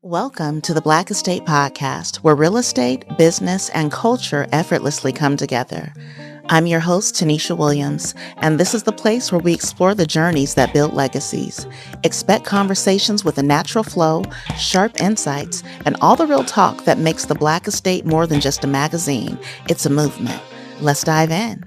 Welcome to the Black Estate Podcast, where real estate, business, and culture effortlessly come together. I'm your host, Tanisha Williams, and this is the place where we explore the journeys that build legacies. Expect conversations with a natural flow, sharp insights, and all the real talk that makes the Black Estate more than just a magazine. It's a movement. Let's dive in.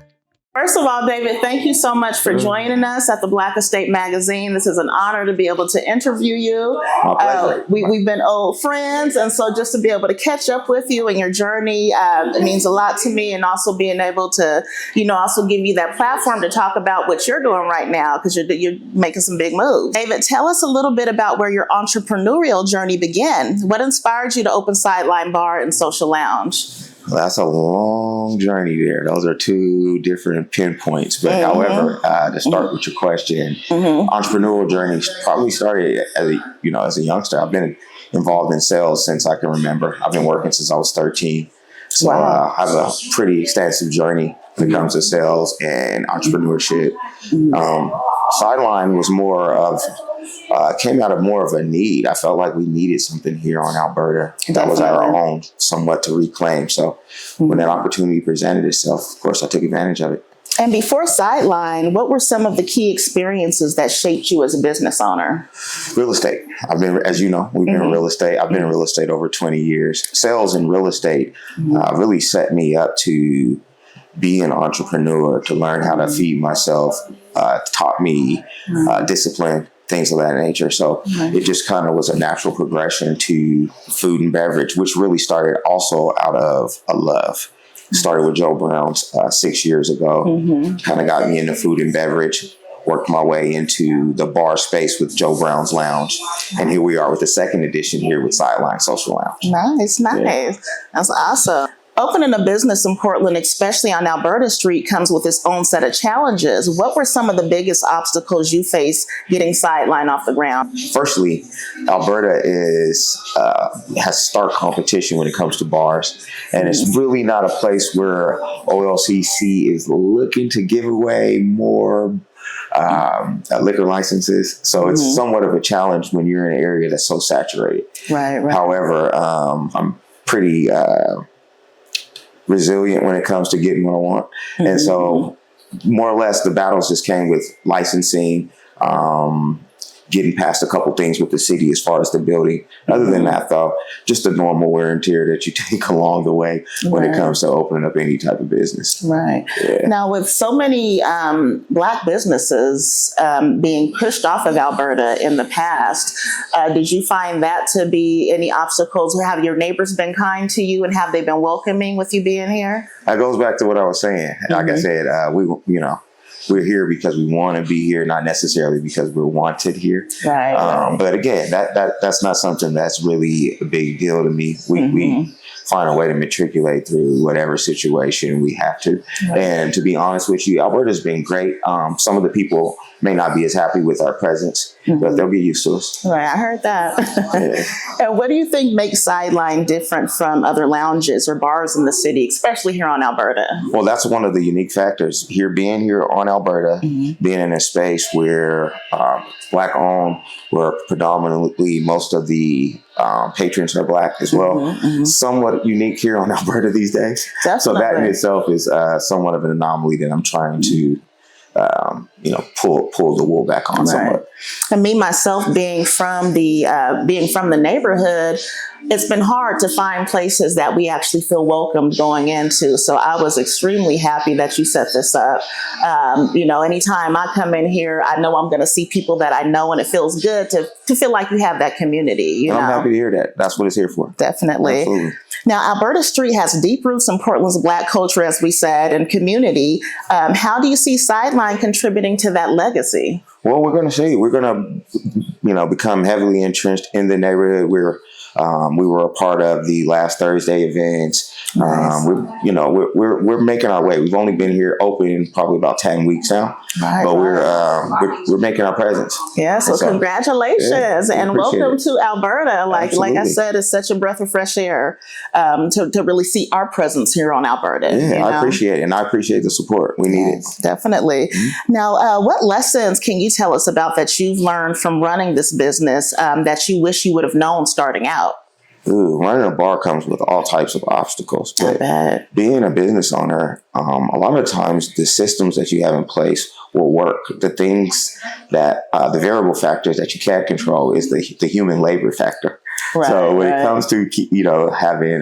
First of all, David, thank you so much for joining us at the Black Estate Magazine. This is an honor to be able to interview you. My pleasure. We've been old friends, and so just to be able to catch up with you and your journey, it means a lot to me, and also being able to, also give you that platform to talk about what you're doing right now, because you're making some big moves. David, tell us a little bit about where your entrepreneurial journey began. What inspired you to open Sideline Bar and Social Lounge? Well, that's a long journey there. Those are two different pinpoints. But however, to start with your question, entrepreneurial journey probably started as a youngster. I've been involved in sales since I can remember. I've been working since I was 13. So I have a pretty extensive journey when it comes to sales and entrepreneurship. Sideline was came out of more of a need. I felt like we needed something here on Alberta that was our own, somewhat to reclaim. So when that opportunity presented itself, of course, I took advantage of it. And before Sideline, what were some of the key experiences that shaped you as a business owner? Real estate. I've been, as you know, we've been in real estate. I've been in real estate over 20 years. Sales and real estate really set me up to be an entrepreneur, to learn how to feed myself, taught me discipline, things of that nature. So it just kind of was a natural progression to food and beverage, which really started also out of a love. Started with Joe Browns 6 years ago, kind of got me into food and beverage, worked my way into the bar space with Joe Browns Lounge. And here we are with the second edition here with Sideline Social Lounge. Nice. Yeah. That's awesome. Opening a business in Portland, especially on Alberta Street, comes with its own set of challenges. What were some of the biggest obstacles you faced getting Sideline off the ground? Firstly, Alberta has stark competition when it comes to bars. And it's really not a place where OLCC is looking to give away more liquor licenses. So it's somewhat of a challenge when you're in an area that's so saturated. Right. However, I'm pretty resilient when it comes to getting what I want. And so more or less the battles just came with licensing, getting past a couple things with the city as far as the building. Other than that, though, just the normal wear and tear that you take along the way when it comes to opening up any type of business. Right. Yeah. Now, with so many Black businesses being pushed off of Alberta in the past, did you find that to be any obstacles? Have your neighbors been kind to you, and have they been welcoming with you being here? That goes back to what I was saying. Like I said, we're here because we want to be here, not necessarily because we're wanted here. Right. But again, that's not something that's really a big deal to me. We find a way to matriculate through whatever situation we have to. Right. And to be honest with you, Alberta's been great. Some of the people may not be as happy with our presence, but they'll get used to us. Right, I heard that. Yeah. And what do you think makes Sideline different from other lounges or bars in the city, especially here on Alberta? Well, that's one of the unique factors. Being here on Alberta, being in a space where Black owned, where predominantly most of the patrons are Black as well. Somewhat unique here on Alberta these days. Definitely. So that in itself is somewhat of an anomaly that I'm trying to pull the wool back on somewhat. And me myself being from the neighborhood, it's been hard to find places that we actually feel welcomed going into. So I was extremely happy that you set this up. Anytime I come in here, I know I'm going to see people that I know, and it feels good to feel like you have that community. I'm happy to hear that. That's what it's here for. Definitely. Absolutely. Now, Alberta Street has deep roots in Portland's Black culture, as we said, and community. How do you see Sideline contributing to that legacy? Well, we're going to see. We're going to, become heavily entrenched in the neighborhood. We were a part of the last Thursday events. Nice. We're making our way. We've only been here open probably about 10 weeks now, but we're making our presence. Yeah. So congratulations and welcome to Alberta. Like I said, it's such a breath of fresh air to really see our presence here on Alberta. Yeah, I appreciate it, and I appreciate the support. We need it. Definitely. Mm-hmm. Now, what lessons can you tell us about that you've learned from running this business that you wish you would have known starting out? Ooh, running a bar comes with all types of obstacles. But being a business owner, a lot of times the systems that you have in place will work. The things that the variable factors that you can't control is the human labor factor. Right, so when it comes to having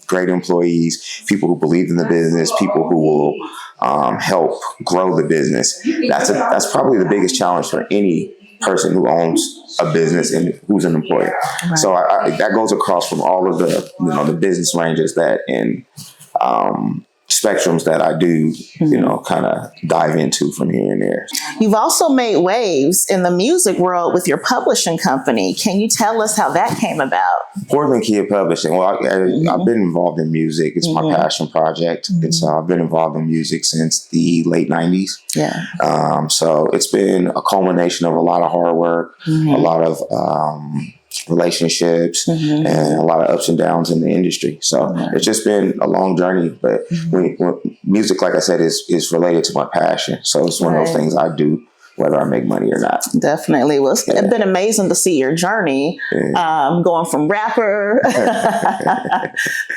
great employees, people who believe in the business, people who will help grow the business, that's probably the biggest challenge for any person who owns a business and who's an employer. Right. So that goes across from all of the business ranges and spectrums that I do, kind of dive into from here and there. You've also made waves in the music world with your publishing company. Can you tell us how that came about? Portland Kid Publishing. Well, I've been involved in music. It's my passion project. And so I've been involved in music since the late 90s. Yeah. So it's been a culmination of a lot of hard work, a lot of relationships, and a lot of ups and downs in the industry. So it's just been a long journey. But when music, like I said, is related to my passion. So it's one of those things I do whether I make money or not. Definitely. Well, it's been amazing to see your journey, going from rapper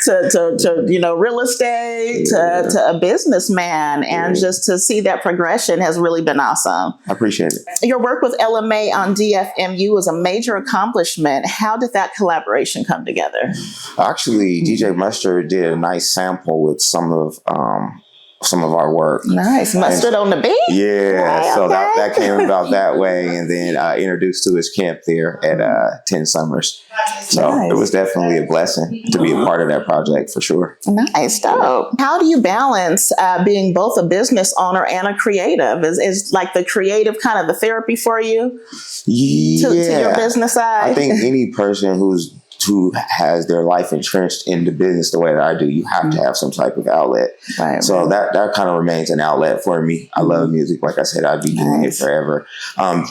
to real estate to a businessman, and just to see that progression has really been awesome. I appreciate it. Your work with LMA on DFMU was a major accomplishment. How did that collaboration come together? Actually, DJ Mustard did a nice sample with some of our work. Nice. Mustard on the beat? Yeah. So that came about that way, and then introduced to his camp there at 10 Summers. So it was definitely a blessing to be a part of that project for sure. Nice. Dope. How do you balance being both a business owner and a creative? Is like the creative kind of the therapy for you to your business side? I think any person who has their life entrenched in the business the way that I do, you have to have some type of outlet. Right, so that kind of remains an outlet for me. I love music. Like I said, I'd be doing it forever.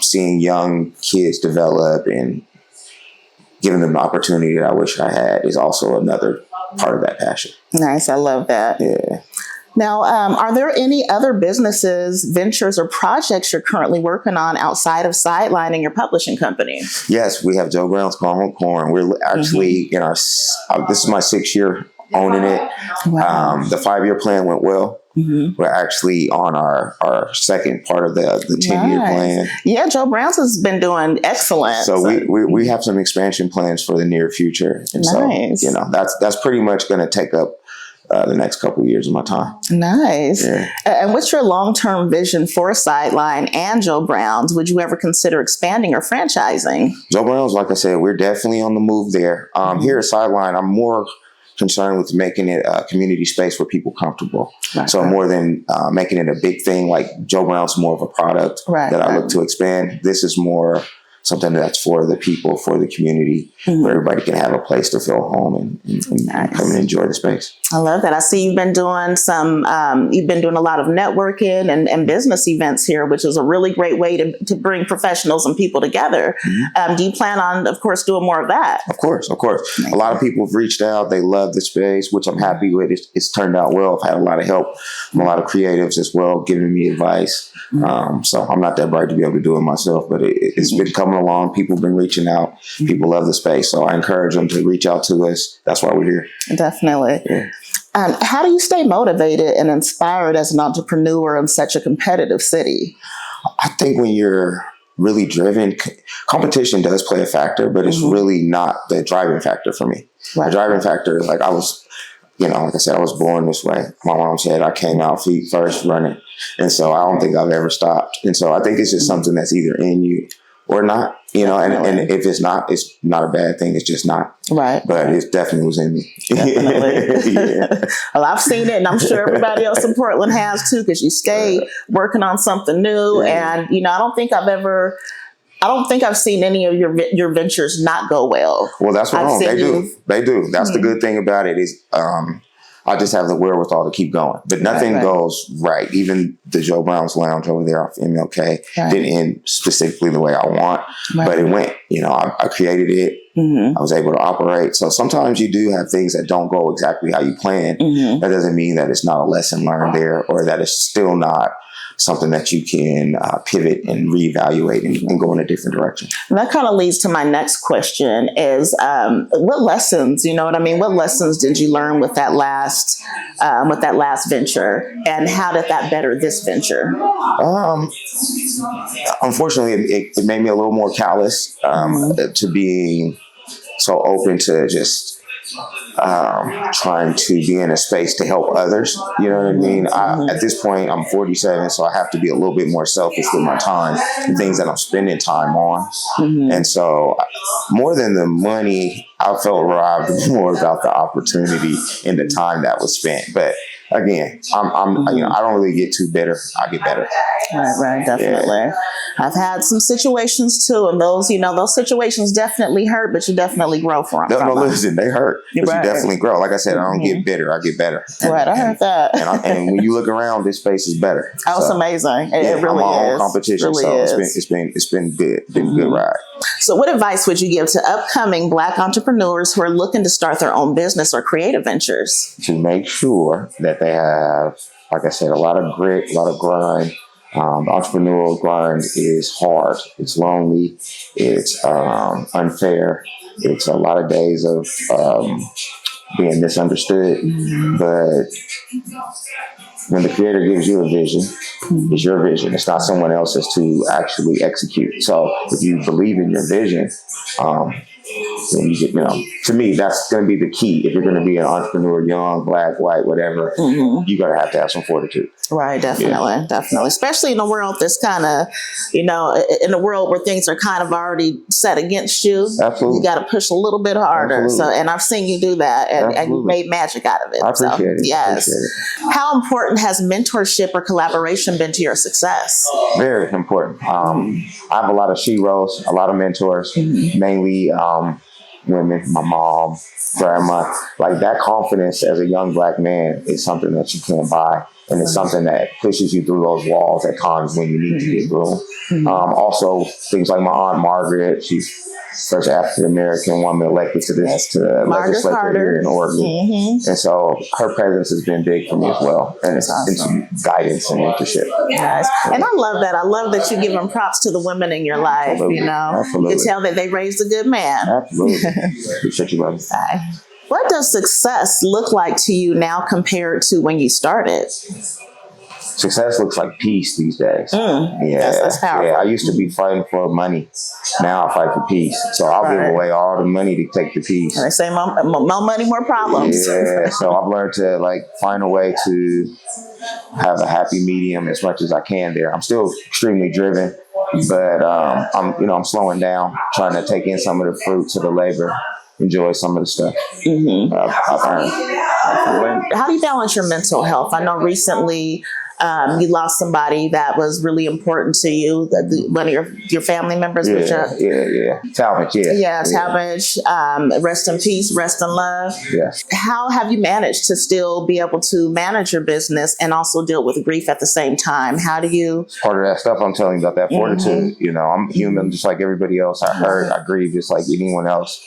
Seeing young kids develop and giving them the opportunity that I wish I had is also another part of that passion. Nice. I love that. Yeah. Now, are there any other businesses, ventures, or projects you're currently working on outside of Sideline and your publishing company? Yes, we have Joe Browns Carmel Corn. We're actually in our, this is my 6th year owning it. Wow. The 5-year plan went well. We're actually on our second part of the 10-year plan. Yeah, Joe Browns has been doing excellent. So we have some expansion plans for the near future. And so, that's pretty much going to take up the next couple of years of my time. Nice. Yeah. And what's your long-term vision for Sideline and Joe Browns? Would you ever consider expanding or franchising? Joe Browns, like I said, we're definitely on the move there. Here at Sideline, I'm more concerned with making it a community space where people are comfortable. Right. So more than making it a big thing, like Joe Browns is more of a product that I look to expand. This is more something that's for the people, for the community, where everybody can have a place to feel home and come and enjoy the space. I love that. I see you've been doing a lot of networking and business events here, which is a really great way to bring professionals and people together. Do you plan on, of course, doing more of that? Of course. A lot of people have reached out. They love the space, which I'm happy with. It's turned out well. I've had a lot of help from a lot of creatives as well, giving me advice. So I'm not that bright to be able to do it myself, but it's been coming along. People have been reaching out. People love the space. So I encourage them to reach out to us. That's why we're here. Definitely. Yeah. How do you stay motivated and inspired as an entrepreneur in such a competitive city? I think when you're really driven, competition does play a factor, but it's really not the driving factor for me. Right. The driving factor is like I was born this way. My mom said I came out feet first running. And so I don't think I've ever stopped. And so I think it's just something that's either in you or not, and if it's not a bad thing. It's just not. Right. But it definitely was in me. Definitely. Well, I've seen it, and I'm sure everybody else in Portland has too, because you stay working on something new. And, I don't think I've seen any of your ventures not go well. Well, that's wrong. They do. That's the good thing about it is I just have the wherewithal to keep going. But nothing goes right. Even the Joe Browns Lounge over there off MLK didn't end specifically the way I want, but it went. I created it. I was able to operate. So sometimes you do have things that don't go exactly how you plan. That doesn't mean that it's not a lesson learned there, or that it's still not something that you can pivot and reevaluate and go in a different direction. And that kind of leads to my next question is, what lessons, what lessons did you learn with that last venture, and how did that better this venture? Unfortunately, it made me a little more callous to being so open to just trying to be in a space to help others. You know what I mean? At this point, I'm 47, so I have to be a little bit more selfish with my time and things that I'm spending time on. And so more than the money, I felt robbed more about the opportunity and the time that was spent. But again, I don't really get too bitter. I get better. Right, definitely. Yeah. I've had some situations too, and those situations definitely hurt, but you definitely grow from them. No, listen, they hurt, but you definitely grow. Like I said, I don't get bitter. I get better. Right, I heard that. And when you look around, this space is better. Oh, it's amazing. It really I'm my is. own competition, Really so is. it's been good. Been a good ride. So what advice would you give to upcoming Black entrepreneurs who are looking to start their own business or creative ventures? To make sure that they have, like I said, a lot of grit, a lot of grind. The entrepreneurial grind is hard. It's lonely. It's unfair. It's a lot of days of being misunderstood. But when the creator gives you a vision, it's your vision. It's not someone else's to actually execute. So if you believe in your vision, then to me, that's going to be the key. If you're going to be an entrepreneur, young, Black, white, whatever, you're going to have some fortitude. Right, definitely. Especially in a world that's kind of, in a world where things are kind of already set against you. Absolutely. You got to push a little bit harder. Absolutely. So, and I've seen you do that, and you made magic out of it. I appreciate it. Yes. How important has mentorship or collaboration been to your success? Very important. I have a lot of sheroes, a lot of mentors, mainly women, my mom, grandma. Like that confidence as a young Black man is something that you can't buy. And it's something that pushes you through those walls at times when you need to get through them. Also, things like my Aunt Margaret, she's first African-American woman elected to this legislature here in Oregon. And so her presence has been big for me as well. And it's guidance and mentorship. Yes. And I love that. I love that you give them props to the women in your life. Absolutely. You can tell that they raised a good man. Absolutely. Appreciate you, brother. Bye. What does success look like to you now compared to when you started? Success looks like peace these days. That's powerful. Yeah, I used to be fighting for money. Now I fight for peace. So I'll give away all the money to take the peace. And they say more money, more problems. Yeah, so I've learned to find a way to have a happy medium as much as I can there. I'm still extremely driven, but I'm slowing down, trying to take in some of the fruits of the labor. Enjoy some of the stuff I've earned. How do you balance your mental health? I know recently you lost somebody that was really important to you, one of your family members. Talmadge, Talmadge. Rest in peace, rest in love. Yes. How have you managed to still be able to manage your business and also deal with grief at the same time? How do you? Part of that stuff I'm telling you about, that fortitude. I'm human just like everybody else. I hurt, I grieve just like anyone else.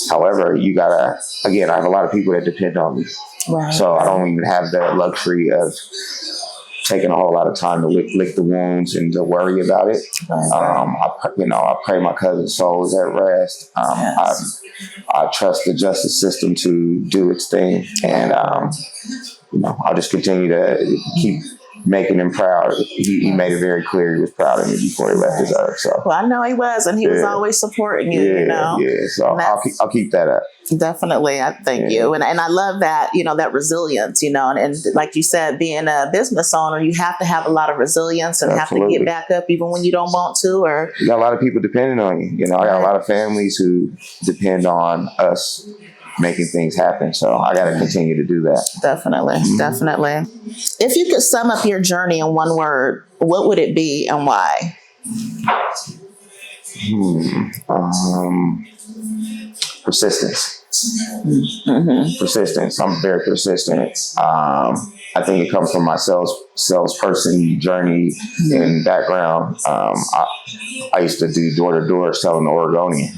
However, you gotta, again, I have a lot of people that depend on me. Right. So I don't even have the luxury of taking a whole lot of time to lick the wounds and to worry about it. I pray my cousin's soul is at rest. I trust the justice system to do its thing. And, I'll just continue to keep making him proud. He made it very clear he was proud of me before he left his earth. So, well, I know he was, and he was always supporting you. Yeah. So I'll keep that up. Definitely, I thank you, and I love that that resilience. And like you said, being a business owner, you have to have a lot of resilience and have to get back up even when you don't want to. Or you got a lot of people depending on you. I got a lot of families who depend on us making things happen. So I got to continue to do that. Definitely. If you could sum up your journey in one word, what would it be and why? Persistence. Persistence. I'm very persistent. I think it comes from my salesperson journey and background. I used to do door to door selling the Oregonian.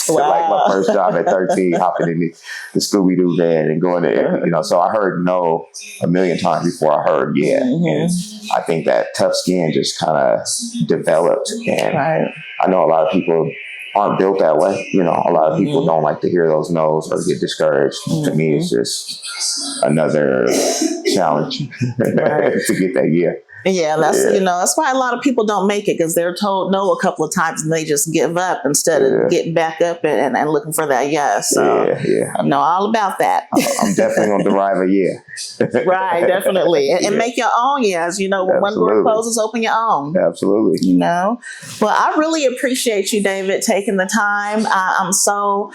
Wow. Like my first job at 13, hopping in the Scooby Doo van and going to, so I heard no a million times before I heard yeah. And I think that tough skin just kind of developed. And I know a lot of people aren't built that way. A lot of people don't like to hear those no's or get discouraged. To me, it's just another challenge to get that yeah. Yeah, that's why a lot of people don't make it, because they're told no a couple of times and they just give up instead of getting back up and looking for that yes. So I know all about that. I'm definitely going to derive a yeah. Right, definitely. And make your own yes. When one door closes, open your own. Absolutely. Well, I really appreciate you, David, taking the time. I'm so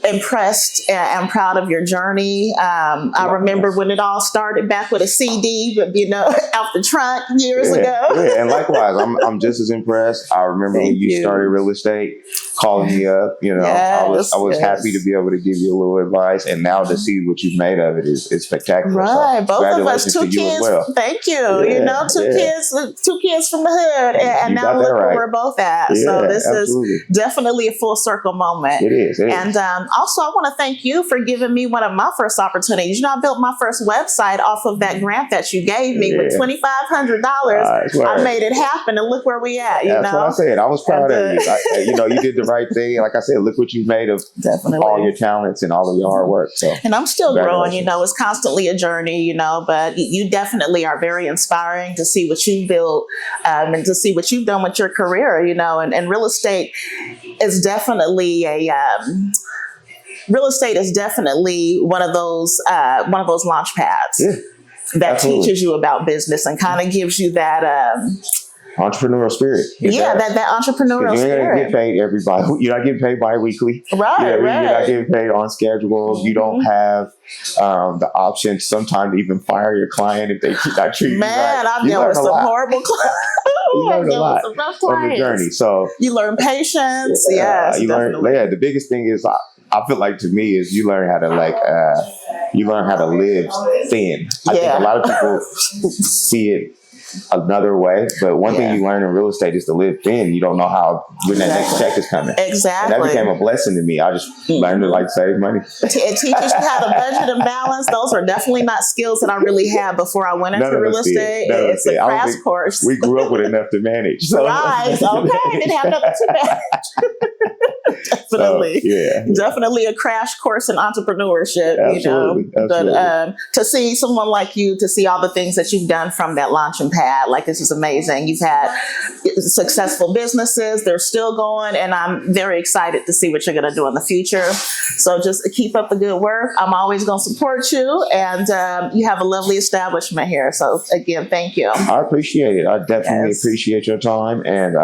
impressed and proud of your journey. I remember when it all started back with a CD, out the trunk years ago. Yeah, and likewise, I'm just as impressed. I remember when you started real estate, calling me up. I was happy to be able to give you a little advice, and now to see what you've made of it is spectacular. Right, so both of us, 2 kids. Well. Thank you. Two kids from the hood, and now look where we're both at. So this is definitely a full circle moment. It is. And also, I want to thank you for giving me one of my first opportunities. I built my first website off of that grant that you gave me with $2,500. I made it happen, and look where we at. That's what I said. I was proud of you. You did the right thing. Like I said, look what you've made of all your talents and all of your hard work. So, and I'm still growing. It's constantly a journey. But you definitely are very inspiring to see what you built and to see what you've done with your career. And real estate is definitely one of those launch pads. That teaches you about business and kind of gives you that entrepreneurial spirit. That entrepreneurial spirit. You're not getting paid everybody. You're not getting paid bi-weekly. Right. You're not getting paid on schedule. You don't have the option sometimes to even fire your client if they not treat you right. Man, I've dealt with some horrible clients. You learn a lot on the journey. So you learn patience. Yes, you learn. Yeah, the biggest thing is I feel like to me is you learn how to live thin. I think a lot of people see it another way, but one thing you learn in real estate is to live thin. You don't know when that next check is coming. Exactly. And that became a blessing to me. I just learned to save money. It teaches you how to budget and balance. Those are definitely not skills that I really had before I went into real estate. It's a crash course. We grew up with enough to manage. So. Right. Okay. Didn't have nothing to manage. Definitely. Definitely a crash course in entrepreneurship. Absolutely. But to see someone like you, to see all the things that you've done from that launching pad, this is amazing. You've had successful businesses. They're still going, and I'm very excited to see what you're going to do in the future. So just keep up the good work. I'm always going to support you, and you have a lovely establishment here. So again, thank you. I appreciate it. I definitely appreciate your time, and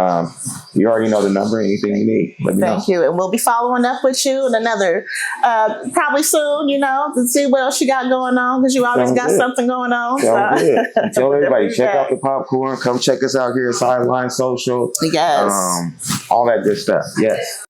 you already know the number. Anything you need, let me know. Thank you. And we'll be following up with you in another, probably soon, to see what else you got going on, because you always got something going on. Sounds good. Tell everybody, check out the popcorn. Come check us out here at Sideline Social. Yes. All that good stuff. Yes.